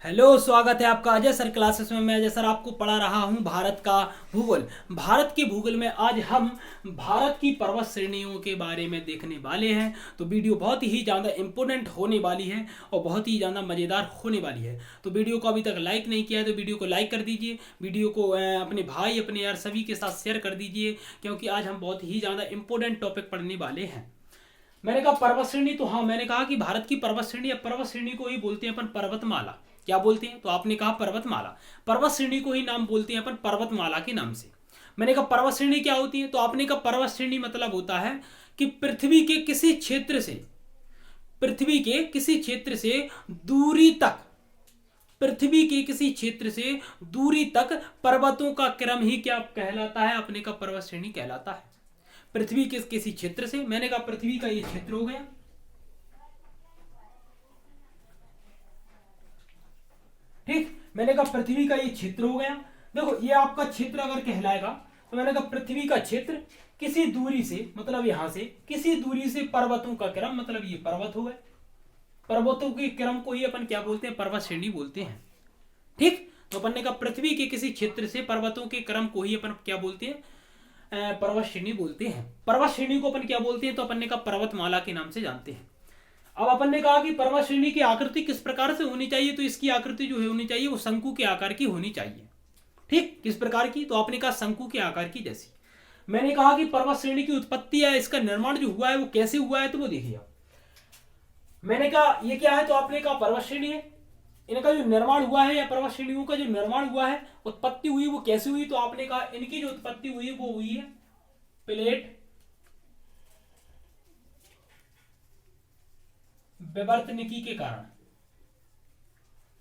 Hello, स्वागत है आपका अजय सर क्लासेस में। मैं अजय सर आपको पढ़ा रहा हूं भारत का भूगोल। भारत के भूगोल में आज हम भारत की पर्वत श्रेणियों के बारे में देखने वाले हैं। तो वीडियो बहुत ही ज़्यादा इम्पोर्टेंट होने वाली है और बहुत ही ज़्यादा मज़ेदार होने वाली है। तो वीडियो को अभी तक लाइक नहीं किया है तो वीडियो को लाइक कर दीजिए। वीडियो को अपने भाई अपने यार सभी के साथ शेयर कर दीजिए, क्योंकि आज हम बहुत ही ज़्यादा इम्पोर्टेंट टॉपिक पढ़ने वाले हैं। मैंने कहा पर्वत श्रेणी, तो हाँ मैंने कहा कि भारत की पर्वत श्रेणी या पर्वत श्रेणी को ही बोलते हैं अपन पर्वतमाला। क्या बोलते हैं? तो आपने कहा पर्वतमाला। पर्वत श्रेणी को ही नाम बोलते हैं अपन पर्वतमाला के नाम से। मैंने कहा पर्वत श्रेणी क्या होती है? तो आपने कहा पर्वत श्रेणी मतलब होता है कि पृथ्वी के किसी क्षेत्र से दूरी तक, पृथ्वी के किसी क्षेत्र से दूरी तक पर्वतों का क्रम ही क्या कहलाता है? अपने का पर्वत श्रेणी कहलाता है। पृथ्वी के किसी क्षेत्र से, मैंने कहा पृथ्वी का ये क्षेत्र हो गया, ठीक। मैंने कहा पृथ्वी का ये क्षेत्र हो गया। देखो ये आपका क्षेत्र अगर कहलाएगा तो मैंने कहा पृथ्वी का क्षेत्र किसी दूरी से, मतलब यहां से किसी दूरी से पर्वतों का क्रम, मतलब ये पर्वत हो गए। पर्वतों के क्रम को ही अपन क्या बोलते हैं? पर्वत श्रेणी बोलते हैं, ठीक। तो अपन ने कहा पृथ्वी के किसी क्षेत्र से पर्वतों के क्रम को ही अपन क्या बोलते हैं? पर्वत श्रेणी बोलते हैं। पर्वत श्रेणी को अपन क्या बोलते हैं? तो अपन ने कहा पर्वतमाला के नाम से जानते हैं। अब अपन ने कहा कि पर्वत श्रेणी की आकृति किस प्रकार से होनी चाहिए, तो इसकी आकृति जो है होनी चाहिए वो शंकु के आकार की होनी चाहिए, ठीक। किस प्रकार की? तो आपने कहा शंकु के आकार की जैसी। मैंने कहा कि पर्वत श्रेणी की उत्पत्ति या इसका निर्माण जो हुआ है वो कैसे हुआ है, तो वो देखिए। मैंने कहा ये क्या है? तो आपने कहा पर्वत श्रेणी है। इनका जो निर्माण हुआ है या पर्वत श्रेणियों का जो निर्माण हुआ है, उत्पत्ति हुई, वो कैसे हुई? तो आपने कहा इनकी जो उत्पत्ति हुई वो हुई है प्लेट विवर्तनिकी के कारण।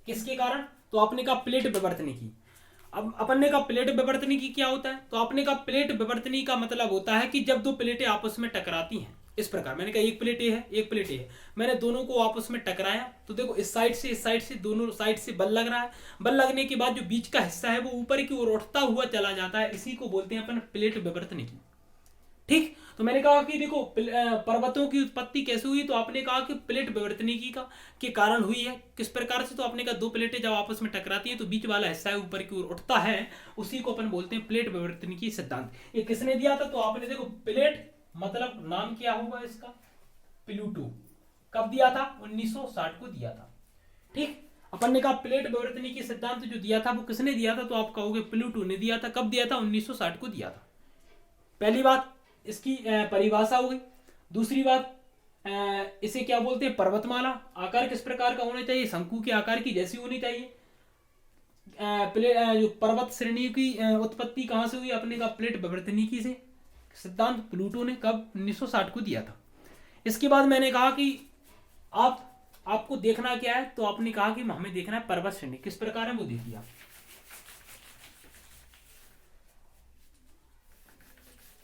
किसके कारण? तो आपने कहा प्लेट विवर्तनिकी। अब अपन ने कहा प्लेट विवर्तनिकी क्या होता है? तो आपने कहा प्लेट विवर्तनिकी का मतलब होता है कि जब दो प्लेटें आपस में टकराती हैं, इस प्रकार। मैंने कहा एक प्लेट ए है, एक प्लेट ए है, मैंने दोनों को आपस में टकराया, तो देखो इस साइड से दोनों साइड से बल लग रहा है। बल लगने के बाद जो बीच का हिस्सा है वो ऊपर की ओर उठता हुआ चला जाता है, इसी को बोलते हैं अपन प्लेट विवर्तनिकी, ठीक। तो मैंने कहा कि देखो पर्वतों की उत्पत्ति कैसे हुई, तो आपने कहा कि प्लेट विवर्तनिकी का के कारण हुई है। किस प्रकार से? तो आपने कहा दो प्लेटें जब आपस में टकराती हैं तो बीच वाला हिस्सा है ऊपर की ओर उठता है, उसी को अपन बोलते हैं प्लेट विवर्तनिकी सिद्धांत। ये किसने दिया था? तो आपने देखो प्लेट मतलब नाम क्या होगा इसका? प्लूटो। कब दिया था? 1960 को दिया था, ठीक। अपन ने कहा प्लेट विवर्तनिकी सिद्धांत जो दिया था वो किसने दिया था? तो आप कहोगे प्लूटो ने दिया था। कब दिया था? 1960 को दिया था। पहली बात इसकी परिभाषा हो गई। दूसरी बात इसे क्या बोलते हैं? पर्वतमाला। आकार किस प्रकार का होना चाहिए? शंकु के आकार की जैसी होनी चाहिए। जो पर्वत श्रेणी की उत्पत्ति कहां से हुई? अपने का प्लेट विवर्तनिकी से। सिद्धांत प्लूटो ने कब? 1960 को दिया था। इसके बाद मैंने कहा कि आपको देखना क्या है? तो आपने कहा कि हमें देखना है पर्वत श्रेणी किस प्रकार है, वो देखिए आप।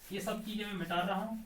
ये सब चीजें मैं मिटा रहा हूं।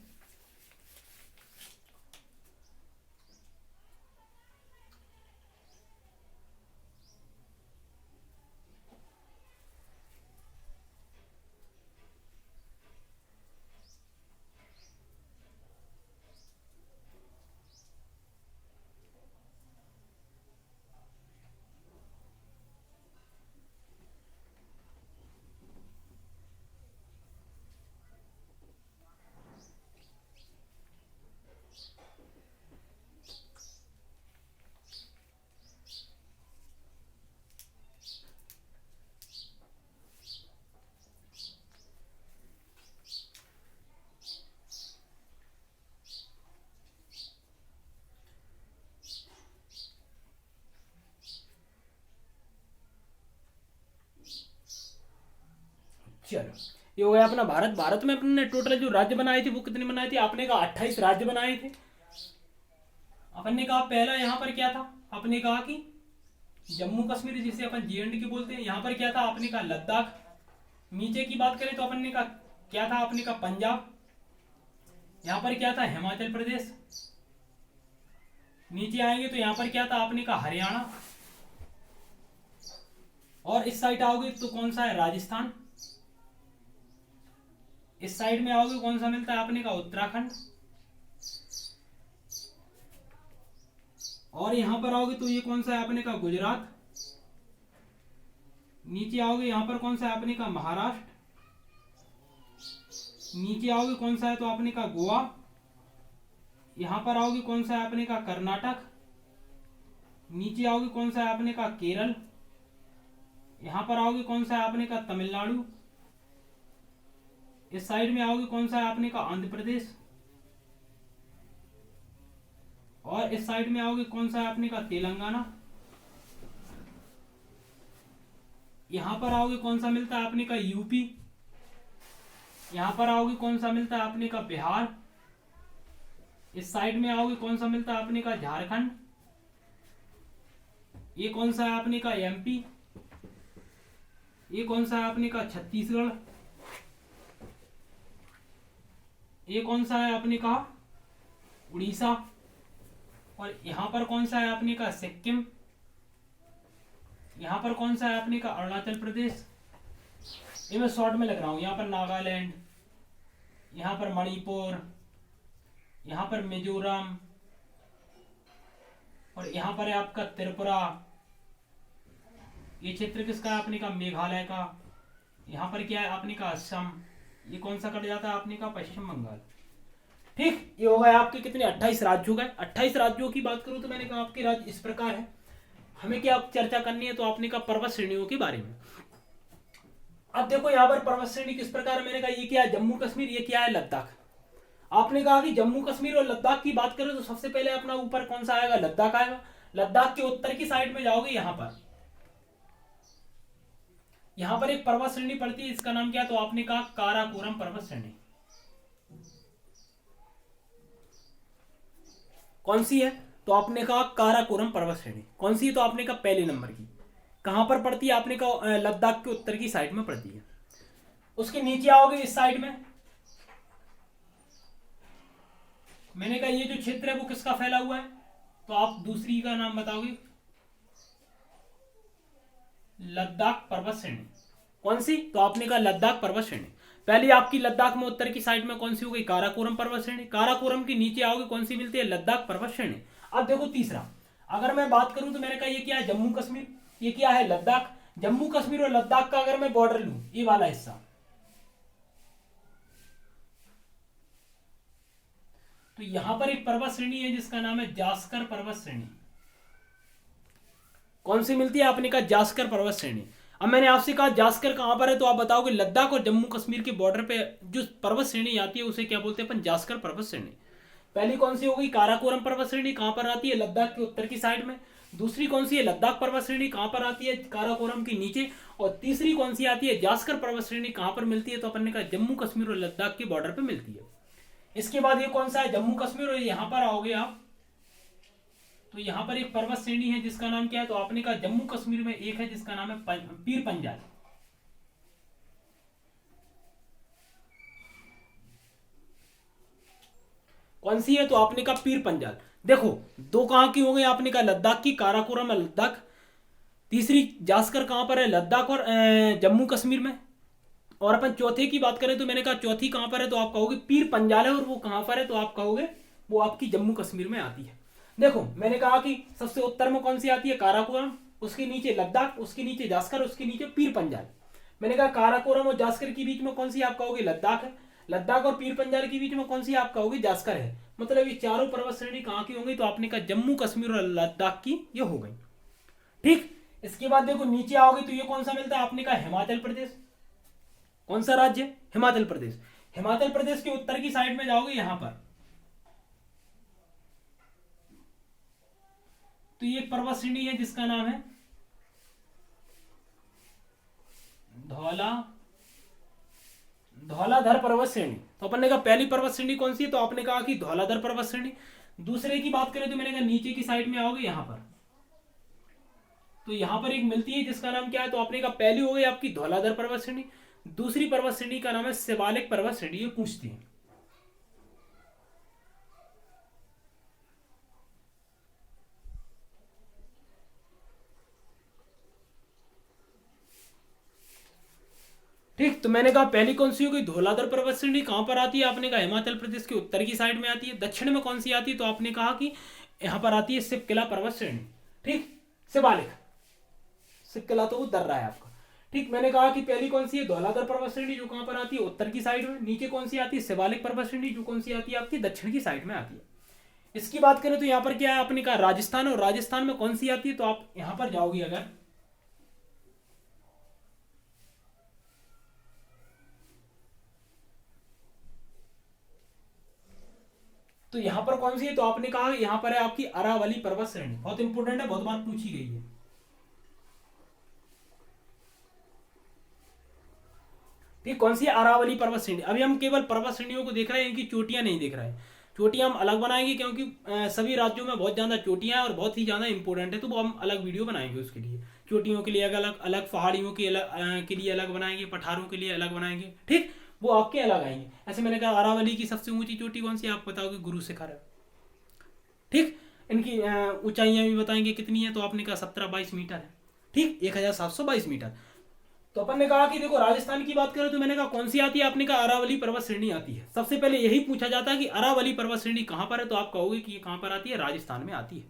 चलो ये हो गया अपना भारत। भारत में अपने टोटल जो राज्य बनाए थे वो कितने बनाए थे? आपने कहा 28 राज्य बनाए थे। अपन ने कहा पहला यहाँ पर क्या था? आपने कहा कि जम्मू कश्मीर, जिसे अपन JND बोलते हैं। यहाँ पर क्या था? आपने कहा लद्दाख। नीचे की बात करें तो अपन ने कहा क्या था? आपने कहा पंजाब। यहाँ पर क्या था? हिमाचल प्रदेश। नीचे आएंगे तो यहाँ पर क्या था? आपने कहा हरियाणा। और इस साइड आओगे तो कौन सा है? राजस्थान। इस साइड में आओगे कौन सा मिलता है? आपने कहा उत्तराखंड। और यहां पर आओगे तो ये कौन सा है? आपने कहा गुजरात। नीचे आओगे यहाँ पर कौन सा है अपने का महाराष्ट्र, नीचे आओगे कौन सा है तो अपने का गोवा, यहाँ पर आओगे कौन सा है अपने का कर्नाटक, नीचे आओगे कौन सा है अपने का केरल, यहाँ पर आओगे कौन सा है अपने का तमिलनाडु, इस साइड में आओगे कौन सा है अपने का आंध्र प्रदेश, और इस साइड में आओगे कौन सा है अपने का तेलंगाना, यहां पर आओगे कौन सा मिलता है अपने का यूपी, यहां पर आओगे कौन सा मिलता है अपने का बिहार, इस साइड में आओगे कौन सा मिलता है अपने का झारखंड, ये कौन सा है अपने का एमपी, ये कौन सा है अपने का छत्तीसगढ़, ये कौन सा है अपने का उड़ीसा, और यहां पर कौन सा है अपने का सिक्किम, यहां पर कौन सा है अपने का अरुणाचल प्रदेश, ये मैं शॉर्ट में लग रहा हूं, यहां पर नागालैंड, यहां पर मणिपुर, यहां पर मिजोरम, और यहां पर है आपका त्रिपुरा, ये क्षेत्र किसका है अपने का मेघालय का, यहां पर क्या है अपने का असम, ये कौन सा कट जाता है अपने का पश्चिम बंगाल। ठीक, ये हो गए आपके कितने 28 राज्य हो गए। 28 राज्यों की बात करूं तो मैंने कहा आपके राज्य इस प्रकार है। हमें क्या चर्चा करनी है तो आपने कहा पर्वत श्रेणियों के बारे में। अब देखो यहाँ पर पर्वत श्रेणी किस प्रकार, मैंने कहा ये क्या है जम्मू कश्मीर, ये क्या है लद्दाख। आपने कहा कि जम्मू कश्मीर और लद्दाख की बात करें तो सबसे पहले अपना ऊपर कौन सा आएगा, लद्दाख आएगा। लद्दाख के उत्तर की साइड में जाओगे यहां पर एक पर्वत श्रेणी पड़ती है, इसका नाम क्या है तो आपने कहा काराकोरम पर्वत श्रेणी। कौन सी है तो आपने कहा काराकोरम पर्वत श्रेणी। कौन सी है तो आपने कहा पहले नंबर की। कहां पर पड़ती है आपने कहा लद्दाख के उत्तर की साइड में पड़ती है। उसके नीचे आओगे इस साइड में, मैंने कहा ये जो क्षेत्र है वो किसका फैला हुआ है तो आप दूसरी का नाम बताओगे, लद्दाख पर्वत श्रेणी। कौन सी तो आपने कहा लद्दाख पर्वत श्रेणी। पहले आपकी लद्दाख में उत्तर की साइड में कौन सी हो गई, काराकोरम पर्वत श्रेणी। काराकोरम के नीचे आओगे कौन सी मिलती है, लद्दाख पर्वत श्रेणी। अब देखो तीसरा, अगर मैं बात करूं तो मैंने कहा ये क्या है जम्मू कश्मीर, ये क्या है लद्दाख। जम्मू कश्मीर और लद्दाख का अगर मैं बॉर्डर लूं, ये वाला हिस्सा, तो यहां पर एक पर्वत श्रेणी है जिसका नाम है जास्कर पर्वत श्रेणी। कौन सी मिलती है आपने कहा जास्कर पर्वत श्रेणी। अब मैंने आपसे कहा जास्कर कहां पर है तो आप बताओगे लद्दाख और जम्मू कश्मीर के बॉर्डर पे जो पर्वत श्रेणी आती है उसे क्या बोलते हैं अपन, जास्कर पर्वत श्रेणी। पहली कौन सी हो गई काराकोरम पर्वत श्रेणी, कहां पर आती है लद्दाख के उत्तर की साइड में। दूसरी कौन सी है लद्दाख पर्वत श्रेणी, कहां पर आती है काराकोरम के नीचे। और तीसरी कौन सी आती है जास्कर पर्वत श्रेणी, कहां पर मिलती है तो अपन ने कहा जम्मू कश्मीर और लद्दाख के बॉर्डर पर मिलती है। इसके बाद ये कौन सा है जम्मू कश्मीर, और यहां पर आओगे आप तो यहां पर एक पर्वत श्रेणी है जिसका नाम क्या है तो आपने कहा जम्मू कश्मीर में एक है जिसका नाम है पीर पंजाल। कौन सी है तो आपने कहा पीर पंजाल। देखो दो कहां की हो गई, आपने कहा लद्दाख की, काराकोरम है लद्दाख। तीसरी जास्कर कहां पर है, लद्दाख और जम्मू कश्मीर में। और अपन चौथे की बात करें तो मैंने कहा चौथी कहां पर है तो आप कहोगे पीर पंजाल है, और वो कहां पर है तो आप कहोगे वो आपकी जम्मू कश्मीर में आती है। देखो मैंने कहा कि सबसे उत्तर में कौन सी आती है काराकोरम, उसके नीचे लद्दाख, उसके नीचे जास्कर, उसके नीचे पीर पंजाल। मैंने कहा काराकोरम और जास्कर के बीच में कौन सी आप कहोगे लद्दाख है, लद्दाख और पीर पंजाल के बीच में कौन सी आप कहोगे जास्कर है। मतलब ये चारों पर्वत श्रेणी कहां की होंगी तो आपने कहा जम्मू कश्मीर और लद्दाख की ये हो गई। ठीक, इसके बाद देखो नीचे आओगे तो ये कौन सा मिलता है, आपने कहा हिमाचल प्रदेश। कौन सा राज्य, हिमाचल प्रदेश। हिमाचल प्रदेश के उत्तर की साइड में जाओगे यहां पर तो ये पर्वत श्रेणी है जिसका नाम है धौलाधर पर्वत श्रेणी। तो अपन ने कहा पहली पर्वत श्रेणी कौन सी है तो आपने कहा कि धौलाधर पर्वत श्रेणी। दूसरे की बात करें तो मैंने कहा नीचे की साइड में आओगे यहां पर तो यहां पर एक मिलती है जिसका नाम क्या है तो आपने कहा पहली हो गई आपकी धौलाधर पर्वत श्रेणी। दूसरी पर्वत श्रेणी का नाम है शिवालिक पर्वत श्रेणी, ये पूछती है। ठीक, तो मैंने कहा पहली कौन सी हो गई धौलाधर पर्वत श्रेणी, कहां पर आती है आपने कहा हिमाचल प्रदेश के उत्तर की साइड में आती है। दक्षिण में कौन सी आती है तो आपने कहा कि यहां पर आती है शिवकिला पर्वत श्रेणी। ठीक, शिवालिक, शिवकिला तो वो दर्रा है आपका। ठीक, मैंने कहा कि पहली कौन सी है, धौलाधर पर्वत श्रेणी, जो कहां पर आती है, उत्तर की साइड में। नीचे कौन सी आती है, शिवालिक पर्वत श्रेणी, जो कौन सी आती है, आपकी दक्षिण की साइड में आती है। इसकी बात करें तो यहाँ पर क्या है, अपने कहा राजस्थान, और राजस्थान में कौन सी आती है, तो आप यहां पर जाओगे अगर, तो यहां पर कौन सी है, तो आपने कहा यहां पर है आपकी अरावली पर्वत श्रेणी। बहुत इंपॉर्टेंट है, बहुत बार पूछी गई है। ठीक, कौन सी अरावली पर्वत श्रेणी। अभी हम केवल पर्वत श्रेणियों को देख रहे हैं, इनकी चोटियां नहीं देख रहे हैं। चोटियां हम अलग बनाएंगे, क्योंकि सभी राज्यों में बहुत ज्यादा चोटियां हैं और बहुत ही ज्यादा इंपॉर्टेंट है, तो वो हम अलग वीडियो बनाएंगे उसके लिए। चोटियों के लिए अलग अलग, पहाड़ियों के के लिए अलग बनाएंगे, पठारों के लिए अलग बनाएंगे। ठीक, वो आपके अलग आएंगे। ऐसे मैंने कहा अरावली की सबसे ऊंची चोटी कौन सी, आप बताओगे, गुरु शिखर है। ठीक, इनकी ऊंचाइयां भी बताएंगे कितनी है, तो आपने कहा 17-22 मीटर है। ठीक, 1722 मीटर। तो अपन ने कहा कि देखो राजस्थान की बात करें तो मैंने कहा कौन सी आती है, आपने कहा अरावली पर्वत श्रेणी आती है। सबसे पहले यही पूछा जाता है कि अरावली पर्वत श्रेणी कहां पर है, तो आप कहोगे कि ये कहां पर आती है, राजस्थान में आती है।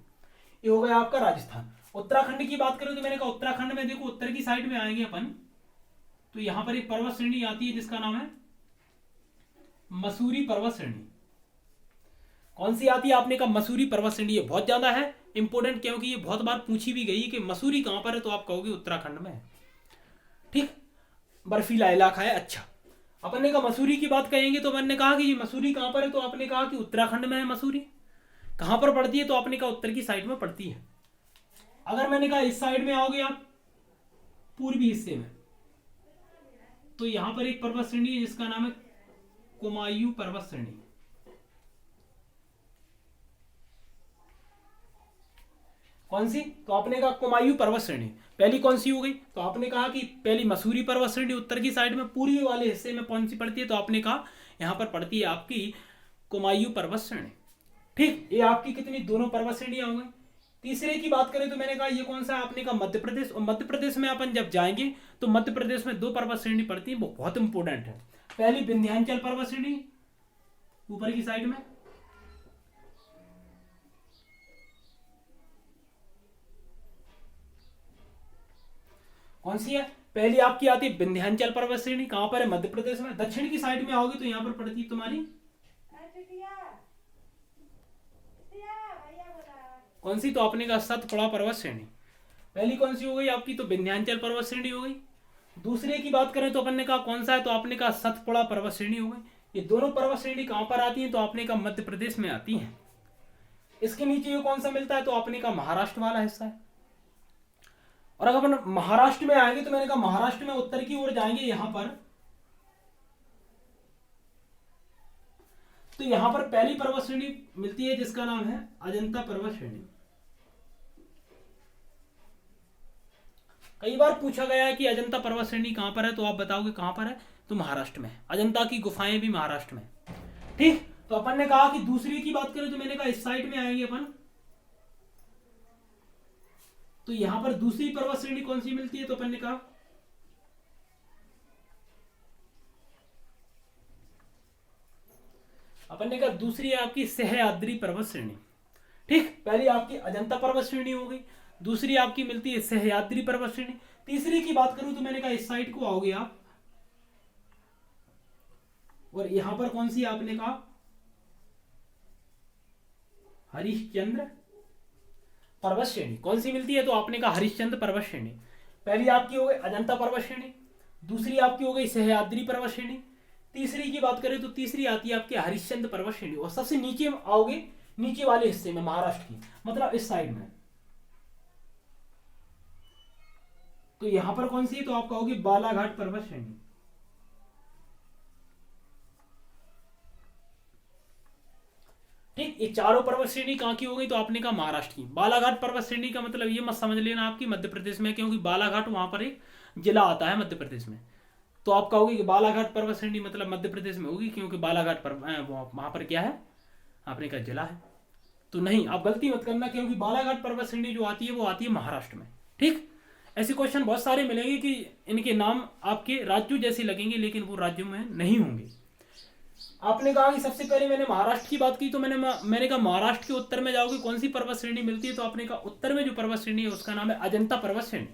ये हो गया आपका राजस्थान। उत्तराखंड की बात करें तो मैंने कहा उत्तराखंड में देखो उत्तर की साइड में आएंगे अपन, तो यहां पर एक पर्वत श्रेणी आती है जिसका नाम है मसूरी पर्वत श्रेणी। कौन सी आती है, आपने कहा मसूरी पर्वत श्रेणी। ये बहुत ज्यादा है इंपोर्टेंट, क्योंकि ये बहुत बार पूछी भी गई कि मसूरी कहां पर है, तो आप कहोगे उत्तराखंड में है। ठीक, बर्फीला इलाका है। अच्छा, अपन ने कहा मसूरी की बात कहेंगे तो मैंने कहा कि ये मसूरी कहां पर है, तो आपने कहा कि उत्तराखंड में है मसूरी। कहां पर पड़ती है, तो आपने कहा उत्तर की साइड में पड़ती है। अगर मैंने कहा इस साइड में आओगे आप, पूर्वी हिस्से में, तो यहां पर एक पर्वत श्रेणी है जिसका नाम है कुमायूं पर्वत श्रेणी। कौन सी, तो आपने कहा कुमायूं पर्वत श्रेणी। पहली कौन सी हो गई, तो आपने कहा कि पहली मसूरी पर्वत श्रेणी उत्तर की साइड में, पूर्वी वाले हिस्से में कौन सी पड़ती है, तो आपने कहा यहां पर पड़ती है आपकी कुमायूं पर्वत श्रेणी। ठीक, ये आपकी कितनी, दोनों पर्वत श्रेणियां हो गई। तीसरे की बात करें तो मैंने कहा ये कौन सा, आपने कहा मध्य प्रदेश। और मध्य प्रदेश में अपन जब जाएंगे तो मध्य प्रदेश में 2 पर्वत श्रेणी पड़ती है, वो बहुत इंपॉर्टेंट है। पहली विंध्याचल पर्वत श्रेणी ऊपर की साइड में, कौन सी है, पहली आपकी आती है विंध्याचल पर्वत श्रेणी। कहां पर है, मध्य प्रदेश में। दक्षिण की साइड में आओगे तो यहां पर पड़ती है तुम्हारी कौन सी, तो आपने कहा सतपुड़ा पर्वत श्रेणी। पहली कौन सी हो गई आपकी, तो विंध्याचल पर्वत श्रेणी हो गई। दूसरे की बात करें तो अपन ने कहा कौन सा है, तो आपने कहा सतपुड़ा पर्वत श्रेणी हो गई। ये दोनों पर्वत श्रेणी कहां पर आती है, तो आपने कहा मध्य प्रदेश में आती है। इसके नीचे ये कौन सा मिलता है, तो आपने कहा महाराष्ट्र वाला हिस्सा है। और अगर अपन महाराष्ट्र में आएंगे तो मैंने कहा महाराष्ट्र में उत्तर की ओर जाएंगे यहां पर, तो यहां पर पहली पर्वत श्रेणी मिलती है जिसका नाम है अजंता पर्वत श्रेणी। कई बार पूछा गया है कि अजंता पर्वत श्रेणी कहां पर है, तो आप बताओगे कहां पर है, तो महाराष्ट्र में। अजंता की गुफाएं भी महाराष्ट्र में। ठीक, तो अपन ने कहा कि दूसरी की बात करें तो मैंने कहा इस साइड में आएंगे अपन, तो यहां पर दूसरी पर्वत श्रेणी कौन सी मिलती है, तो अपन ने कहा दूसरी है आपकी सह्याद्री पर्वत श्रेणी। ठीक, पहली आपकी अजंता पर्वत श्रेणी हो गई, दूसरी आपकी मिलती है सह्याद्री पर्वत श्रेणी। तीसरी की बात करूं तो मैंने कहा इस साइड को आओगे आप, और यहां पर कौन सी आपने कहा हरिश्चंद्र पर्वत श्रेणी। कौन सी मिलती है, तो आपने कहा हरिश्चंद्र पर्वत श्रेणी। पहली आपकी हो गई अजंता पर्वत श्रेणी, दूसरी आपकी हो गई सह्याद्री पर्वत श्रेणी, तीसरी की बात करें तो तीसरी आती है आपकी हरिश्चंद्र पर्वत श्रेणी। और सबसे नीचे आओगे, नीचे वाले हिस्से में महाराष्ट्र की, मतलब इस साइड में, तो यहां पर कौन सी है, तो आप कहोगे बालाघाट पर्वत श्रेणी। ठीक, ये चारों पर्वत श्रेणी कहां की हो गई, तो आपने कहा महाराष्ट्र की। बालाघाट पर्वत श्रेणी का मतलब ये मत समझ लेना आपकी मध्य प्रदेश में, क्योंकि बालाघाट वहां पर एक जिला आता है मध्य प्रदेश में, तो आप कहोगे कि बालाघाट पर्वत श्रेणी मतलब मध्य प्रदेश में होगी, क्योंकि बालाघाट पर वहां पर क्या है, आपने कहा जिला है। तो नहीं, आप गलती मत करना, क्योंकि बालाघाट पर्वत श्रेणी जो आती है वो आती है महाराष्ट्र में। ठीक, ऐसे क्वेश्चन बहुत सारे मिलेंगे कि इनके नाम आपके राज्यों जैसे लगेंगे, लेकिन वो राज्यों में नहीं होंगे। आपने कहा कि सबसे पहले मैंने महाराष्ट्र की बात की, तो मैंने कहा महाराष्ट्र के उत्तर में जाओगे कौन सी पर्वत श्रेणी मिलती है, तो आपने कहा उत्तर में जो पर्वत श्रेणी है उसका नाम है अजंता पर्वत श्रेणी।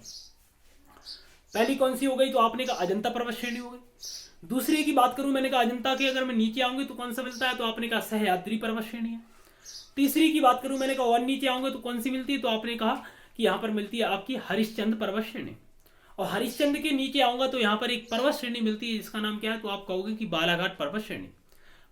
पहली कौन सी हो गई, तो आपने कहा अजंता पर्वत श्रेणी हो गई। दूसरी की बात करूं, मैंने कहा अजंता के अगर मैं नीचे आऊंगी तो कौन सा मिलता है, तो आपने कहा सह्याद्री पर्वत श्रेणी है। तीसरी की बात करूं, मैंने कहा और नीचे आऊंगा तो कौन सी मिलती है, तो आपने कहा कि यहाँ पर मिलती है आपकी हरिश्चंद्र पर्वत श्रेणी। और हरिश्चंद्र के नीचे आऊंगा तो यहाँ पर एक पर्वत श्रेणी मिलती है जिसका नाम क्या है, तो आप कहोगे कि बालाघाट पर्वत श्रेणी।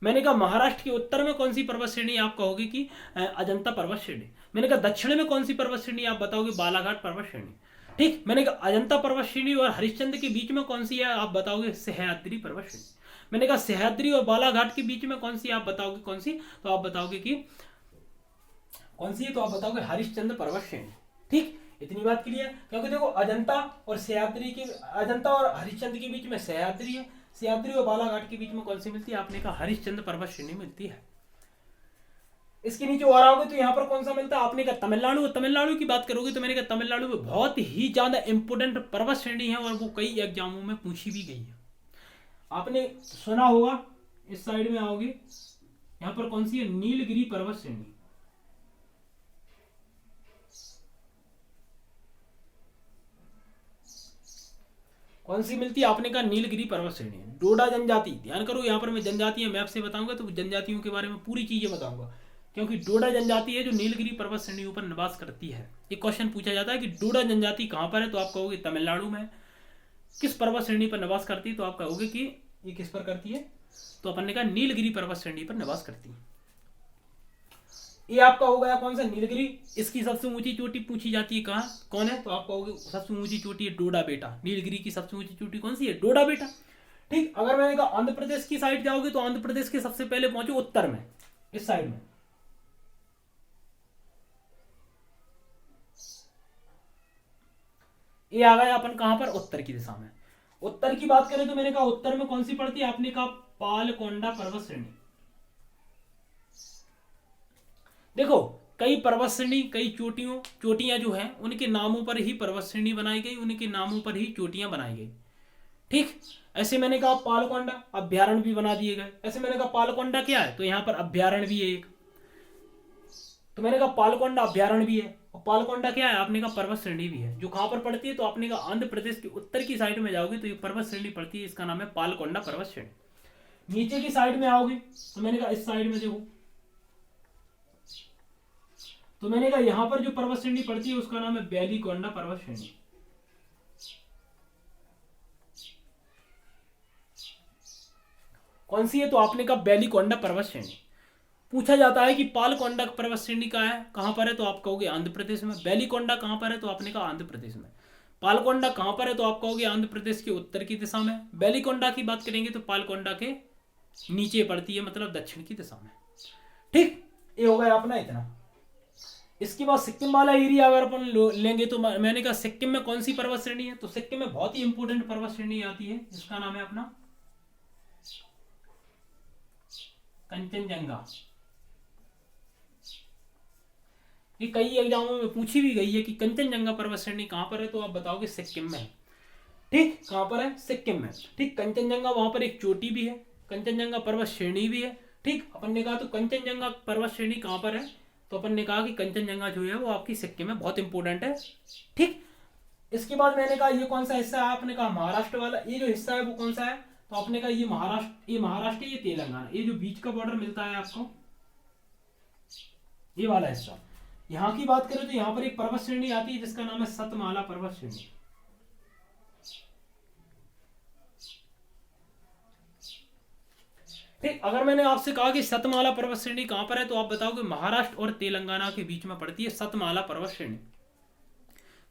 मैंने कहा महाराष्ट्र के उत्तर में कौन सी पर्वत श्रेणी, आप कहोगे कि अजंता पर्वत श्रेणी। मैंने कहा दक्षिण में कौन सी पर्वत श्रेणी, आप बताओगे बालाघाट पर्वत श्रेणी। ठीक, मैंने कहा अजंता पर्वत श्रेणी और हरिश्चंद्र के बीच में कौन सी है, आप बताओगे सह्याद्री पर्वत श्रेणी। मैंने कहा सह्याद्री और बालाघाट के बीच में कौन सी, आप बताओगे कौन सी, तो आप बताओगे कि कौन सी है, तो आप बताओगे हरिश्चंद्र पर्वत श्रेणी। ठीक, इतनी बात क्लियर। क्योंकि देखो अजंता और सह्याद्री के, अजंता और हरिश्चंद्र के बीच में सह्याद्री है, सह्याद्री और बालाघाट के बीच में कौन सी मिलती है, आपने कहा हरिश्चंद्र पर्वत श्रेणी मिलती है। इसके नीचे और आओगे तो यहाँ पर कौन सा मिलता है, आपने कहा तमिलनाडु। तमिलनाडु की बात करोगे तो मैंने कहा तमिलनाडु में बहुत ही ज्यादा इंपोर्टेंट पर्वत श्रेणी है और वो कई एग्जामों में पूछी भी गई है। आपने सुना होगा, इस साइड में आओगे यहाँ पर कौन सी है, नीलगिरी पर्वत श्रेणी। कौन सी मिलती है, आपने कहा नीलगिरी पर्वत श्रेणी। डोडा जनजाति, ध्यान करो यहाँ पर मैं जनजातियां मैप से बताऊंगा तो जनजातियों के बारे में पूरी चीजें बताऊंगा, क्योंकि डोडा जनजाति है जो नीलगिरी पर्वत श्रेणियों पर निवास करती है। एक क्वेश्चन पूछा जाता है कि डोडा जनजाति कहां पर है, तो आप कहोगे तमिलनाडु में। किस पर्वत श्रेणी पर निवास करती है, तो आप कहोगे कि ये किस पर करती है, तो अपन ने कहा नीलगिरी पर्वत श्रेणी पर निवास करती है। ये आपका हो गया कौन सा, नीलगिरी। इसकी सबसे ऊंची चोटी पूछी जाती है कहाँ, कौन है, तो आप कहोगे सबसे ऊंची चोटी है डोडा बेटा। नीलगिरी की सबसे ऊंची चोटी कौन सी है, डोडा बेटा। ठीक, अगर मैंने कहा आंध्र प्रदेश की साइड जाओगे तो आंध्र प्रदेश के सबसे पहले पहुंचो उत्तर में, इस साइड में। ये आ गया अपन कहां पर, उत्तर की दिशा में। उत्तर की बात करें तो मैंने कहा उत्तर में कौन सी पड़ती है, आपने कहा पालकोंडा पर्वत श्रेणी। देखो कई पर्वत श्रेणी, कई चोटियां जो हैं उनके नामों पर ही पर्वत श्रेणी बनाई गई, उनके नामों पर ही चोटियां बनाई गई। ठीक, ऐसे मैंने कहा पालकोंडा अभ्यारण्य भी बना दिए गए। ऐसे मैंने कहा पालकोंडा क्या है, तो यहां पर अभ्यारण्य भी है एक, तो मैंने कहा पालकोंडा अभ्यारण्य भी है। और पालकोंडा क्या है, आपने कहा पर्वत श्रेणी भी है, जो कहां पर पड़ती है, तो आपने कहा आंध्र प्रदेश के उत्तर की साइड में जाओगे तो ये पर्वत श्रेणी पड़ती है, इसका नाम है पालकोंडा पर्वत श्रेणी। नीचे की साइड में आओगे तो मैंने कहा इस साइड में देखो, तो मैंने कहा यहां पर जो पर्वत श्रेणी पड़ती है उसका नाम है बेलीकोंडा पर्वत श्रेणी। कौन सी है, तो आपने कहा बेलीकोंडा पर्वत श्रेणी। पूछा जाता है कि पालकोंडा पर्वत श्रेणी का है कहां पर है, तो आप कहोगे आंध्र प्रदेश में। बेलीकोंडा कहां पर है, तो आपने कहा आंध्र प्रदेश में। पालकोंडा कहां पर है, तो आप कहोगे आंध्र प्रदेश के उत्तर की दिशा में। बेलीकोंडा की बात करेंगे तो पालकोंडा के नीचे पड़ती है, मतलब दक्षिण की दिशा में। ठीक, ये हो गया अपना इतना। इसके बाद सिक्किम वाला एरिया अगर अपन लेंगे तो मैंने कहा सिक्किम में कौन सी पर्वत श्रेणी है, तो सिक्किम में बहुत ही इंपोर्टेंट पर्वत श्रेणी आती है जिसका नाम है अपना कंचनजंगा। ये कई एग्जामों में पूछी भी गई है कि कंचनजंगा पर्वत श्रेणी कहां पर है, तो आप बताओगे सिक्किम में है। ठीक, कहां पर है, सिक्किम में। ठीक, कंचनजंगा वहां पर एक चोटी भी है, कंचनजंगा पर्वत श्रेणी भी है। ठीक, अपन ने कहा तो कंचनजंगा पर्वत श्रेणी कहां पर है, तो अपन ने कहा कि कंचनजंगा जो है वो आपकी सिक्किम में बहुत इंपॉर्टेंट है। ठीक, इसके बाद मैंने कहा ये कौन सा हिस्सा है, आपने कहा महाराष्ट्र वाला। ये जो हिस्सा है वो कौन सा है, तो आपने कहा ये महाराष्ट्र, ये तेलंगाना। ये जो बीच का बॉर्डर मिलता है आपको, ये वाला हिस्सा। यहां की बात करें तो यहां पर एक पर्वत श्रेणी आती है जिसका नाम है सतमाला पर्वत श्रेणी। ठीक, अगर मैंने आपसे कहा कि सतमाला पर्वत श्रेणी कहां पर है, तो आप बताओगे महाराष्ट्र और तेलंगाना के बीच में पड़ती है सतमाला पर्वत श्रेणी।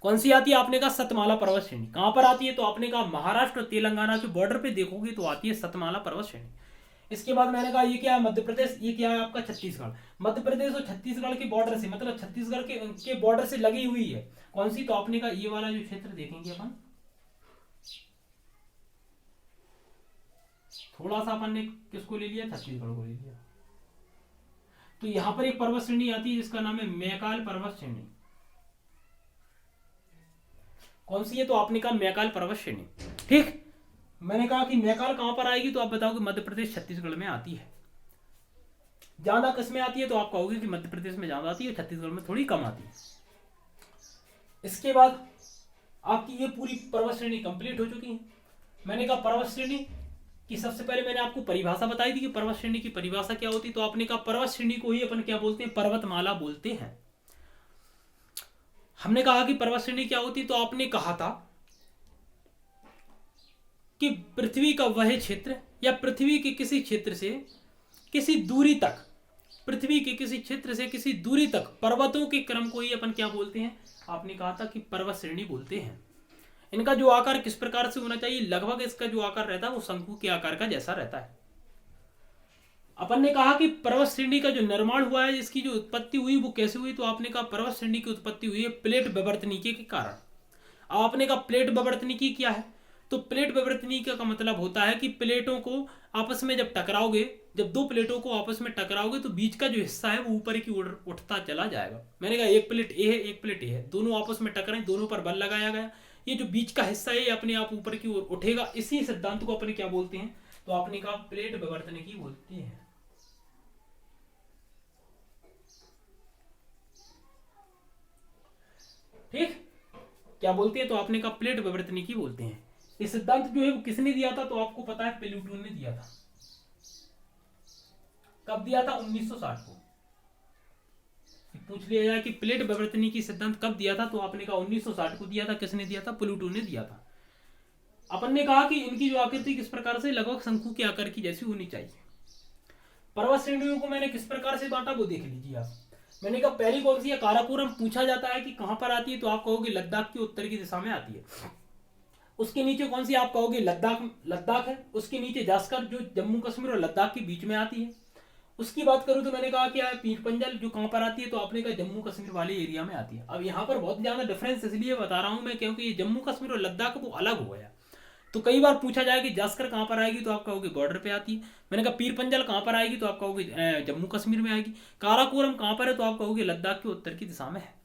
कौन सी आती है, आपने कहा सतमाला पर्वत श्रेणी। कहां पर आती है, तो आपने कहा महाराष्ट्र और तेलंगाना के बॉर्डर पे देखोगे तो आती है सतमाला पर्वत श्रेणी। इसके बाद मैंने कहा ये क्या है, मध्य प्रदेश। ये क्या है आपका छत्तीसगढ़। मध्य प्रदेश और छत्तीसगढ़ के बॉर्डर से, मतलब छत्तीसगढ़ के बॉर्डर से लगी हुई है कौन सी, तो आपने कहा ये वाला जो क्षेत्र देखेंगे अपन, थोड़ा सा अपन ने किसको ले लिया, छत्तीसगढ़ को ले लिया। तो यहां पर एक पर्वत श्रेणी आती है जिसका नाम है मैकाल पर्वत श्रेणी। कौन सी है, तो आपने कहा मैकाल पर्वत श्रेणी। ठीक, मैंने कहा कि मैकाल कहां पर आएगी, तो आप बताओगे मध्य प्रदेश छत्तीसगढ़ में आती है। ज्यादा किसमें आती है, तो आप कहोगे कि मध्य प्रदेश में ज्यादा आती है, छत्तीसगढ़ में थोड़ी कम आती है। इसके बाद आपकी ये पूरी पर्वत श्रेणी कंप्लीट हो चुकी है। मैंने कहा पर्वत श्रेणी कि सबसे पहले मैंने आपको परिभाषा बताई थी कि पर्वत श्रेणी की परिभाषा क्या होती है। तो आपने कहा पर्वत श्रेणी को ही अपन क्या बोलते हैं, पर्वतमाला बोलते हैं। हमने कहा कि पर्वत श्रेणी क्या होती है, तो आपने कहा था कि पृथ्वी का वह क्षेत्र या पृथ्वी के किसी क्षेत्र से किसी दूरी तक, पृथ्वी के किसी क्षेत्र से किसी दूरी तक पर्वतों के क्रम को ही अपन क्या बोलते हैं, आपने कहा था कि पर्वत श्रेणी बोलते हैं। इनका जो आकार किस प्रकार से होना चाहिए, लगभग इसका जो आकार रहता है वो शंकु के आकार का जैसा रहता है। अपन ने कहा कि पर्वत श्रेणी का जो निर्माण हुआ है, इसकी जो उत्पत्ति हुई वो कैसे हुई, तो आपने कहा पर्वत श्रेणी की उत्पत्ति हुई है प्लेट विवर्तनिकी के कारण। आपने कहा प्लेट विवर्तनिकी क्या है, तो प्लेट विवर्तनिकी का मतलब होता है कि प्लेटों को आपस में जब टकराओगे, जब दो प्लेटों को आपस में टकराओगे तो बीच का जो हिस्सा है वो ऊपर की ओर उठता चला जाएगा। मैंने कहा एक प्लेट ए है, एक प्लेट ए है, दोनों आपस में टकराए, दोनों पर बल लगाया गया, ये जो बीच का हिस्सा है ये अपने आप ऊपर की ओर उठेगा। इसी सिद्धांत को अपने क्या बोलते हैं, तो आपने कहा प्लेट विवर्तनिकी बोलते हैं। ठीक, क्या बोलते हैं, तो आपने कहा प्लेट विवर्तनिकी बोलते हैं। ये सिद्धांत जो है वो किसने दिया था, तो आपको पता है प्लूटो ने दिया था। कब दिया था, 1960 को। पूछ लिया जाए कि प्लेट विवर्तनिकी सिद्धांत कब दिया था, तो आपने कहा 1960 को दिया था। किसने दिया था, प्लूटो ने दिया था। अपन ने कहा कि इनकी जो आकृति किस प्रकार से, लगभग शंकु के आकार की जैसी होनी चाहिए। पर्वत श्रेणियों को मैंने किस प्रकार से बांटा वो देख लीजिए आप। मैंने कहा पहली कौन सी है, काराकोरम। पूछा जाता है कि कहां पर आती है, तो आप कहोगे लद्दाख की उत्तर की दिशा में आती है। उसके नीचे कौन सी, आप कहोगे लद्दाख है। उसके नीचे जास्कर जो जम्मू कश्मीर और लद्दाख के बीच में आती है। उसकी बात करूं तो मैंने कहा क्या है, पीर पंजल जो कहां पर आती है, तो आपने कहा जम्मू कश्मीर वाले एरिया में आती है। अब यहाँ पर बहुत ज्यादा डिफरेंस इसलिए बता रहा हूं मैं, क्योंकि ये जम्मू कश्मीर और लद्दाख वो अलग हो गया। तो कई बार पूछा जाए कि जास्कर कहां पर आएगी, तो आप कहोगे बॉर्डर पे आती है। मैंने कहा पीर पंजल कहां पर आएगी, तो आप कहोगे जम्मू कश्मीर में आएगी। काराकोरम कहां पर है, तो आप कहोगे लद्दाख के उत्तर की दिशा में है।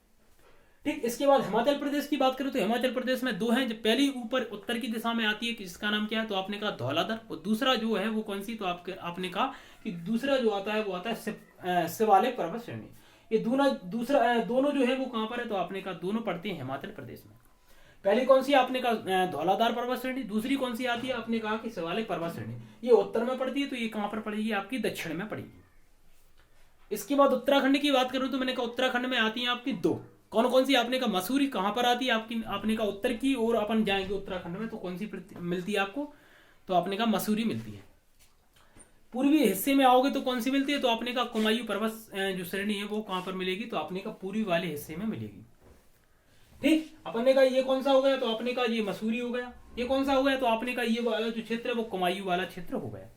ठीक, इसके बाद हिमाचल प्रदेश की बात करें तो हिमाचल प्रदेश में दो हैं। पहली ऊपर उत्तर की दिशा में आती है, जिसका नाम क्या है, तो आपने कहा धौलाधर। और दूसरा जो है वो कौन सी, तो आपने कहा कि दूसरा जो आता है वो आता है शिवालिक पर्वत श्रेणी। ये दोनों जो है वो कहां पर है, तो आपने कहा दोनों पड़ते हैं हिमाचल प्रदेश में। पहली कौन सी, आपने कहा धौलाधार पर्वत श्रेणी। दूसरी कौन सी आती है, आपने कहा कि शिवालिक पर्वत श्रेणी। ये उत्तर में पड़ती है, तो ये कहां पर पड़ेगी, आपकी दक्षिण में पड़ेगी। इसके बाद उत्तराखंड की बात करूं तो मैंने कहा उत्तराखंड में आती है आपकी दो। कौन कौन सी, आपने कहा मसूरी कहां पर आती है आपकी, आपने कहा उत्तर की ओर अपन जाएंगे उत्तराखंड में, तो कौन सी मिलती है आपको, तो आपने कहा मसूरी मिलती है। पूर्वी हिस्से में आओगे तो कौन सी मिलती है, तो आपने कहा कुमायूं पर्वत जो श्रेणी है वो कहां पर मिलेगी, तो आपने कहा पूर्वी वाले हिस्से में मिलेगी। ठीक, अपन ने कहा ये कौन सा हो गया, तो आपने कहा ये मसूरी हो गया। ये कौन सा हो गया, तो आपने कहा ये वाला जो क्षेत्र है वो कुमायूं वाला क्षेत्र हो गया।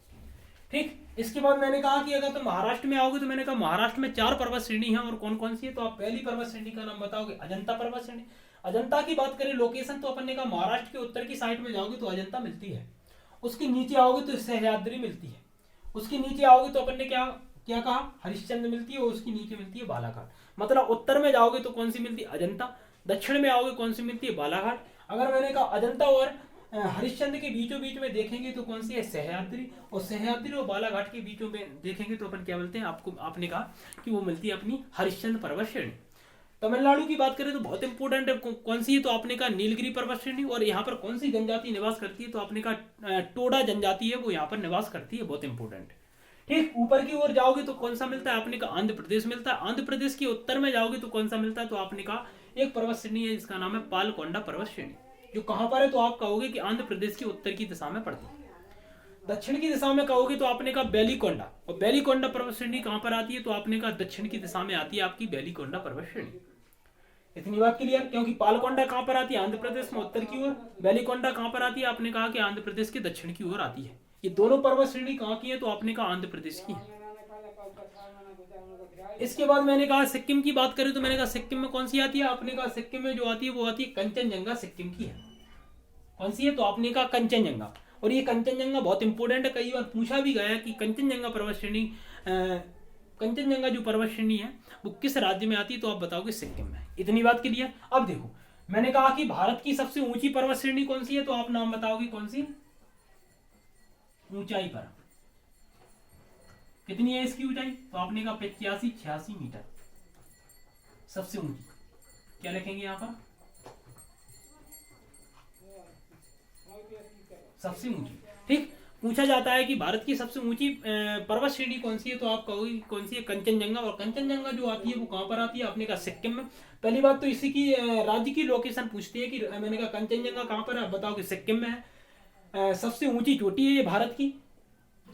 ठीक, इसके बाद मैंने कहा कि अगर तुम महाराष्ट्र में आओगे तो मैंने कहा महाराष्ट्र में 4 पर्वत श्रेणी है। और कौन कौन सी है, तो आप पहली पर्वत श्रेणी का नाम बताओगे, अजंता पर्वत श्रेणी। अजंता की बात करें लोकेशन, तो अपन ने कहा महाराष्ट्र के उत्तर की साइड में जाओगे तो अजंता मिलती है। उसके नीचे आओगे तो सह्याद्री मिलती है। उसके नीचे आओगे तो अपन ने क्या क्या कहा, हरिश्चंद्र मिलती है। और उसकी नीचे मिलती है बालाघाट। मतलब उत्तर में जाओगे तो कौन सी मिलती है, अजंता। दक्षिण में आओगे कौन सी मिलती है, बालाघाट। अगर मैंने कहा अजंता और हरिश्चंद्र के बीचों बीच में देखेंगे तो कौन सी है, सह्याद्री। और सह्याद्री और बालाघाट के बीचों में देखेंगे तो अपन क्या मिलते हैं, आपको आपने कहा कि वो मिलती है अपनी हरिश्चंद्र पर्वत श्रेणी। तमिलनाडु की बात करें तो बहुत इंपॉर्टेंट है, कौन सी है, तो आपने कहा नीलगिरी पर्वत श्रेणी। और यहाँ पर कौन सी जनजाति निवास करती है, तो आपने कहा टोडा जनजाति है वो यहाँ पर निवास करती है, बहुत इंपॉर्टेंट। ठीक, ऊपर की ओर जाओगे तो कौन सा मिलता है, आपने कहा आंध्र प्रदेश मिलता है। आंध्र प्रदेश के उत्तर में जाओगे तो कौन सा मिलता है, तो आपने कहा एक पर्वत श्रेणी है जिसका नाम है पालकोंडा पर्वत श्रेणी, जो कहां पर है, तो आप कहोगे कि आंध्र प्रदेश के उत्तर की दिशा में पड़ती है। दक्षिण की दिशा में कहोगे तो आपने कहा बेलीकोंडा। और बेलीकोंडा पर्वत श्रेणी कहां पर आती है, तो आपने कहा दक्षिण की दिशा में आती है आपकी बेलीकोंडा पर्वत श्रेणी। इतनी बात क्लियर, क्योंकि पालकोंडा कहां पर आती है, आंध्र प्रदेश में उत्तर की ओर। बेलीकोंडा कहां पर आती है, आपने कहा कि आंध्र प्रदेश के दक्षिण की ओर आती है। ये दोनों पर्वत श्रेणी कहां की है, तो आपने कहा आंध्र प्रदेश की है। इसके बाद मैंने कहा सिक्किम की बात करें तो मैंने कहा सिक्किम में कौन सी आती है, आपने कहा सिक्किम में जो आती है वो आती है कंचनजंगा, सिक्किम की है। कौन सी है, तो आपने कहा कंचनजंगा। और ये कंचनजंगा बहुत इंपॉर्टेंट है, कई बार पूछा भी गया है कि कंचनजंगा पर्वत श्रेणी, कंचनजंगा जो पर्वत श्रेणी है वो किस राज्य में आती है, तो आप बताओगे सिक्किम में। इतनी बात क्लियर। अब देखो मैंने कहा कि भारत की सबसे ऊंची पर्वत श्रेणी कौन सी है, तो आप नाम बताओगे कौन सी, ऊंचाई पर कितनी है इसकी ऊंचाई, तो आपने कहा 85-86 मीटर सबसे ऊंची। क्या लिखेंगे यहाँ पर, सबसे ऊंची। ठीक, पूछा जाता है कि भारत की सबसे ऊंची पर्वत श्रेणी कौन सी है, तो आप कहोगे कौन सी है, कंचनजंगा। और कंचनजंगा जो आती है वो कहाँ पर आती है, आपने कहा सिक्किम में। पहली बात तो इसी की राज्य की लोकेशन पूछती है कि मैंने कहा कंचनजंगा कहाँ पर है, आप बताओ कि सिक्किम में है। सबसे ऊंची चोटी है ये भारत की,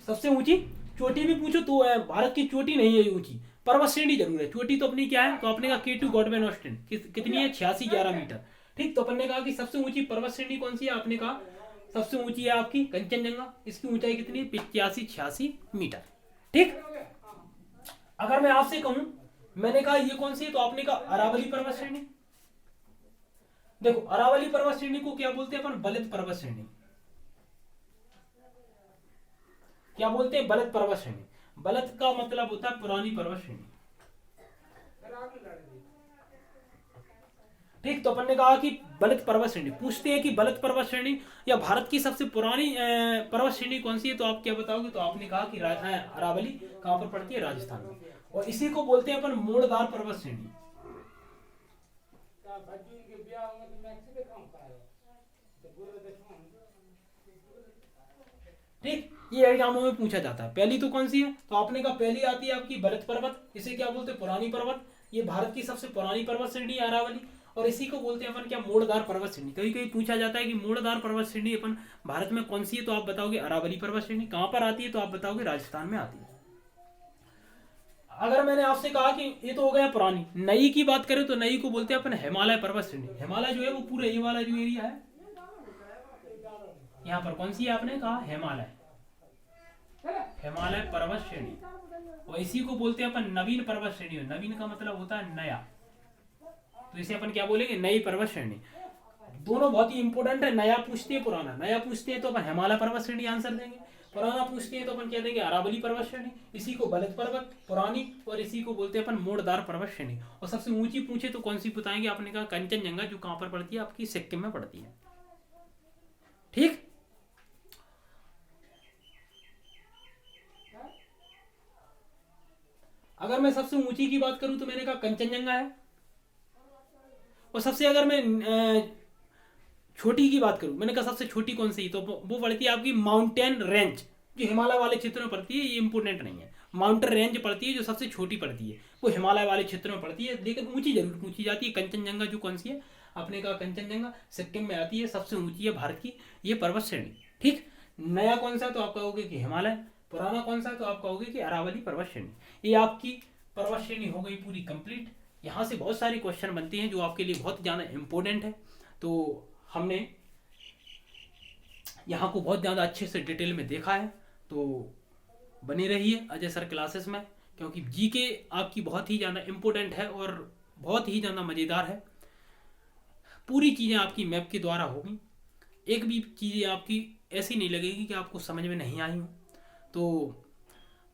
सबसे ऊंची चोटी भी पूछो तो भारत की चोटी नहीं है ये ऊंची, पर्वत श्रेणी जरूर है। चोटी तो अपनी क्या है, तो अपने का K2 गॉडमैन ऑस्टिन कितनी है, 86-11 मीटर। ठीक, तो अपन ने कहा कि सबसे ऊंची पर्वत श्रेणी कौन सी है, आपने कहा सबसे ऊंची है आपकी कंचनजंगा। इसकी ऊंचाई कितनी है, 85-86 मीटर। ठीक, अगर मैं आपसे कहूं, मैंने कहा ये कौन सी है, तो आपने कहा अरावली पर्वत श्रेणी। देखो अरावली पर्वत श्रेणी को क्या बोलते हैं अपन, बलित पर्वत श्रेणी। क्या बोलते हैं, बलित पर्वत श्रेणी। बलित का मतलब होता है पुरानी पर्वत श्रेणी। ठीक, तो अपन ने कहा कि बलित पर्वत श्रेणी पूछते हैं कि बलित पर्वत श्रेणी या भारत की सबसे पुरानी पर्वत श्रेणी कौन सी है, तो आप क्या बताओगे, तो आपने कहा कि अरावली कहां पर पड़ती है, राजस्थान में। और इसी को बोलते हैं अपन मोड़दार पर्वत श्रेणी। ठीक, ये एग्जामों में पूछा जाता है। पहली तो कौन सी है, तो आपने कहा पहली आती है आपकी बलित पर्वत, इसे क्या बोलते हैं, पुरानी पर्वत। ये भारत की सबसे पुरानी पर्वत श्रेणी है अरावली। और इसी को बोलते हैं अपन क्या, मोड़दार पर्वत श्रेणी। कभी कभी पूछा जाता है कि मोड़दार पर्वत श्रेणी अपन भारत में कौन सी है, तो आप बताओगे अरावली पर्वत श्रेणी। कहां पर आती है, तो आप बताओगे राजस्थान में आती है। अगर मैंने आपसे कहा कि ये तो हो गया पुरानी, नई की बात करें तो नई को बोलते हैं अपन हिमालय पर्वत श्रेणी। हिमालय जो है वो पूरे ये वाला जो एरिया है, यहाँ पर कौन सी है, आपने कहा हिमालय, हिमालय पर्वत श्रेणी। और इसी को बोलते हैं अपन नवीन पर्वत श्रेणी। नवीन का मतलब होता है नया, तो इसे अपन क्या बोलेंगे, नई पर्वत श्रेणी। दोनों बहुत ही इंपॉर्टेंट है, नया पूछते हैं पुराना। नया पूछते हैं तो अपन हिमालय पर्वत श्रेणी आंसर देंगे, पुराना पूछते हैं तो अपन क्या देंगे, अरावली पर्वत श्रेणी। इसी को बलित पर्वत पुरानी, और इसी को बोलते हैं अपन मोड़दार पर्वत श्रेणी। और सबसे ऊंची पूछे तो कौन सी बताएंगे, आपने कहा कंचनजंगा, जो कहां पर पड़ती है, आपकी सिक्किम में पड़ती है। ठीक, अगर मैं सबसे ऊंची की बात करूं तो मैंने कहा कंचनजंगा है। और सबसे अगर मैं छोटी की बात करूं, मैंने कहा सबसे छोटी कौन सी, तो वो पड़ती है आपकी माउंटेन रेंज, जो हिमालय वाले क्षेत्रों में पड़ती है। ये इंपोर्टेंट नहीं है, माउंटेन रेंज पड़ती है जो सबसे छोटी पड़ती है, वो हिमालय वाले क्षेत्रों में पड़ती है, लेकिन ऊंची जरूर पूछी जाती है। कंचनजंगा जो कौन सी है, आपने कहा कंचनजंगा सिक्किम में आती है, सबसे ऊंची है भारत की ये पर्वत श्रेणी। ठीक, नया कौन सा, तो आप कहोगे कि हिमालय। पुराना कौन सा, तो आप कहोगे कि अरावली पर्वत श्रेणी। ये आपकी पर्वत श्रेणी हो गई पूरी कंप्लीट। यहाँ से बहुत सारे क्वेश्चन बनते हैं जो आपके लिए बहुत ज़्यादा इंपॉर्टेंट है। तो हमने यहाँ को बहुत ज़्यादा अच्छे से डिटेल में देखा है, तो बनी रहिए अजय सर क्लासेस में, क्योंकि जीके आपकी बहुत ही ज़्यादा इम्पोर्टेंट है और बहुत ही ज़्यादा मज़ेदार है। पूरी चीज़ें आपकी मैप के द्वारा होगी, एक भी चीज़ें आपकी ऐसी नहीं लगेगी कि आपको समझ में नहीं आई हो। तो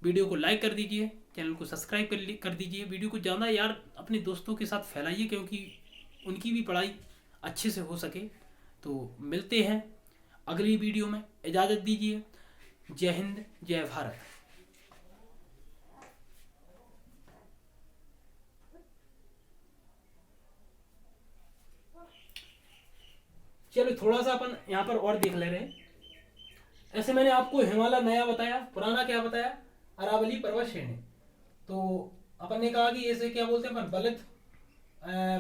वीडियो को लाइक कर दीजिए, चैनल को सब्सक्राइब कर दीजिए। वीडियो को ज़्यादा यार अपने दोस्तों के साथ फैलाइए, क्योंकि उनकी भी पढ़ाई अच्छे से हो सके। तो मिलते हैं अगली वीडियो में, इजाज़त दीजिए। जय हिंद, जय भारत। चलो थोड़ा सा अपन यहाँ पर और देख ले रहे हैं। ऐसे मैंने आपको हिमालय नया बताया, पुराना क्या बताया, अरावली पर्वत श्रेणी। तो अपन ने कहा कि ऐसे क्या बोलते हैं अपन, बलित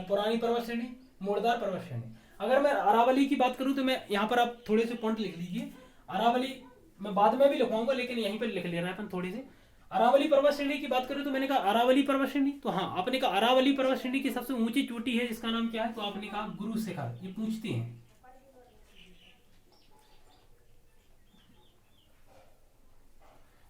पुरानी पर्वत श्रेणी, मोड़दार पर्वत श्रेणी। अगर मैं अरावली की बात करूं तो मैं यहाँ पर आप थोड़े से पॉइंट लिख लीजिए। अरावली मैं बाद में भी लिखवाऊंगा, लेकिन यहीं पर लिख ले रहे हैं अपन थोड़ी से। अरावली पर्वत श्रेणी की बात करूं तो मैंने कहा अरावली पर्वत श्रेणी, तो हाँ आपने कहा अरावली पर्वत श्रेणी की सबसे ऊंची चोटी है जिसका नाम क्या है, तो आपने कहा गुरु शिखर। ये पूछते हैं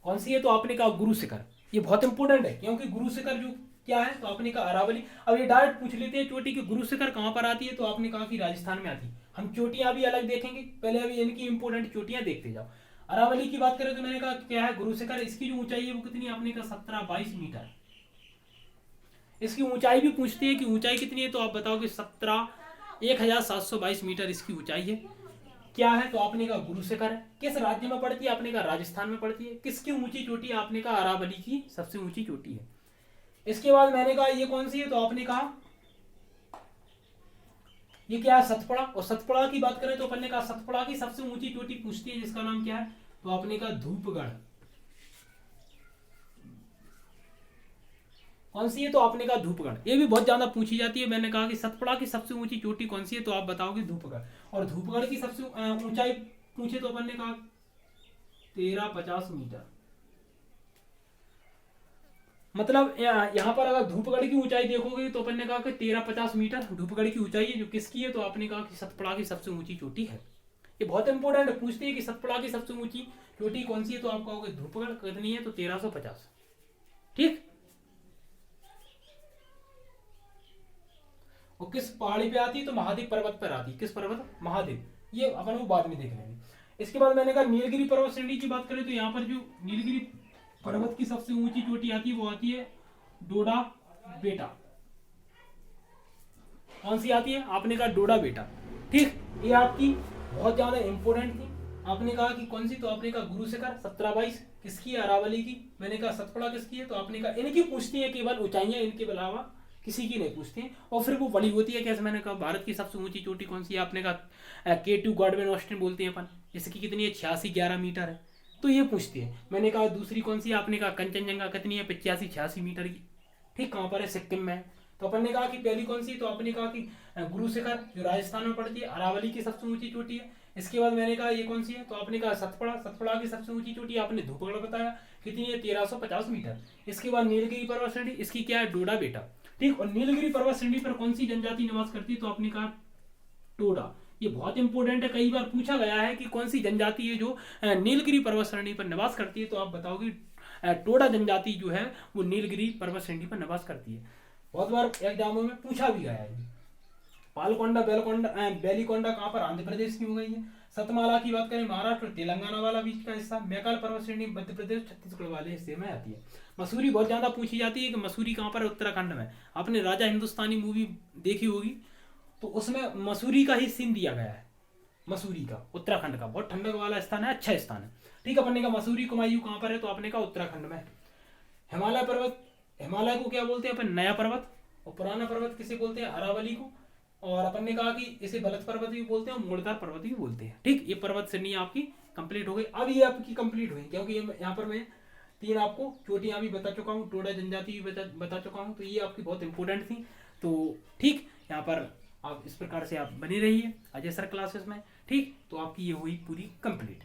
कौन सी है, तो आपने कहा गुरु शिखर। ये बहुत इंपॉर्टेंट है, क्योंकि गुरु शिखर जो क्या है, तो आपने कहा अरावली। अब ये डायरेक्ट पूछ लेते हैं चोटी की गुरु शिखर कहां पर आती है, तो आपने कहा कि राजस्थान में आती है। हम चोटियां भी अलग देखेंगे, पहले अभी इनकी इंपॉर्टेंट चोटियां देखते जाओ। अरावली की बात करें तो मैंने कहा क्या है, गुरु शिखर। इसकी जो ऊंचाई है वो कितनी, आपने कहा 17-22 मीटर। इसकी ऊंचाई भी पूछते हैं कि ऊंचाई कितनी है, तो आप बताओगे 1722 मीटर इसकी ऊंचाई है। क्या है, तो आपने कहा गुरु शिखर है। किस राज्य में पड़ती है, आपने कहा राजस्थान में पड़ती है। किसकी ऊंची चोटी है, आपने कहा अरावली की सबसे ऊंची चोटी है। इसके बाद मैंने कहा ये कौन सी है, तो आपने कहा ये क्या है, सतपुड़ा। और सतपुड़ा की बात करें तो अपन ने कहा सतपुड़ा की सबसे ऊंची चोटी पूछती है जिसका नाम क्या है, तो आपने कहा धूपगढ़। कौन सी है, तो आपने कहा धूपगढ़। ये भी बहुत ज्यादा पूछी जाती है। मैंने कहा कि सतपुड़ा की सबसे ऊंची चोटी कौन सी है, तो आप बताओगे धूपगढ़। और धूपगढ़ की सबसे ऊंचाई पूछे तो अपन ने कहा 1350 मीटर। मतलब यहाँ पर अगर धूपगढ़ की ऊंचाई देखोगे तो अपन ने कहा कि 1350 मीटर धूपगढ़ की ऊंचाई है, जो किसकी है, तो आपने कहा कि सतपुड़ा की सबसे ऊंची चोटी है। ये बहुत इंपॉर्टेंट है, पूछते हैं कि सतपुड़ा की सबसे ऊंची चोटी कौन सी है, तो आप कहोगे धूपगढ़। कितनी है, तो 1350। ठीक। और किस पहाड़ी पे आती है, तो महादेव पर्वत पर आती है। किस पर्वत, महादेव। ये अपन को बाद में देख लेंगे। इसके बाद मैंने कहा नीलगिरी पर्वत श्रेणी की बात करें तो यहाँ पर जो नीलगिरी पर्वत की सबसे ऊंची चोटी आती है वो आती है डोडा बेटा। कौन सी आती है, आपने कहा डोडा बेटा। ठीक। ये आपकी बहुत ज्यादा इंपॉर्टेंट थी। आपने कहा कि कौन सी, तो आपने कहा गुरु शिखर 1722 किसकी है, अरावली की। मैंने कहा सतपुड़ा किसकी है, तो आपने कहा इनकी पूछती है केवल ऊंचाइयां, इनके अलावा किसी की नहीं पूछती हैं। और फिर वो बड़ी होती है कैसे, मैंने कहा भारत की सबसे ऊंची चोटी कौन सी है, आपने कहा K2 गॉडविन ऑस्टिन बोलते हैं अपन, इसकी कितनी है, 86-11 मीटर है। तो ये पूछती है। मैंने कहा दूसरी कौन सी है, आपने कहा कंचनजंगा कितनी है, 85-86 मीटर की। ठीक। कहाँ पर है, सिक्किम में है। तो अपन ने कहा कि पहली कौन सी, तो आपने कहा कि गुरु शिखर जो राजस्थान में पड़ती है, अरावली की सबसे ऊंची चोटी है। इसके बाद मैंने कहा ये कौन सी है, तो आपने कहा सतपुड़ा। सतपुड़ा की सबसे ऊंची चोटी आपने धूपगढ़ बताया, कितनी है, 1350 मीटर। इसके बाद नीलगिरी पर्वत श्रेणी, इसकी क्या है, डोडा बेटा। ठीक। और नीलगिरी पर्वत श्रेणी पर कौन सी जनजाति निवास करती है, तो आपने कहा टोडा। ये बहुत इंपॉर्टेंट है, कई बार पूछा गया है कि कौन सी जनजाति है जो नीलगिरी पर्वत श्रेणी पर निवास करती है, तो आप बताओगे टोडा जनजाति जो है वो नीलगिरी पर्वत श्रेणी पर निवास करती है। बहुत बार एग्जामों में पूछा भी गया है। पालकोंडा बेलीकोंडा कहाँ पर, आंध्र प्रदेश की हो गई है। सतमाला की बात करें महाराष्ट्र और तेलंगाना वाला बीच का हिस्सा। मैकाल पर्वत श्रेणी मध्य प्रदेश छत्तीसगढ़ वाले हिस्से में आती है। मसूरी बहुत ज्यादा पूछी जाती है कि मसूरी कहाँ पर है, उत्तराखंड में। आपने राजा हिंदुस्तानी मूवी देखी होगी तो उसमें मसूरी का ही सीन दिया गया है, मसूरी का, उत्तराखंड का। बहुत ठंडक वाला स्थान है, अच्छा स्थान है। ठीक है। अपने का मसूरी कुमायूं कहाँ पर है, तो आपने कहा उत्तराखंड में। हिमालय पर्वत, हिमालय को क्या बोलते हैं अपन, नया पर्वत। और पुराना पर्वत किसे बोलते हैं, अरावली को। और अपन ने कहा कि इसे बलत पर्वत भी बोलते हैं और मोड़दार पर्वत भी बोलते हैं। ठीक। ये पर्वत श्रेणी आपकी कंप्लीट हो गई। अब ये आपकी कंप्लीट हुई क्योंकि यहाँ पर मैं 3 आपको चोटियां भी बता चुका हूँ, टोडा जनजाति भी बता चुका हूँ। तो ये आपकी बहुत इंपॉर्टेंट थी। तो ठीक, यहाँ पर आप इस प्रकार से आप बने रहिए अजय सर क्लासेस में। ठीक। तो आपकी ये हुई पूरी कंप्लीट।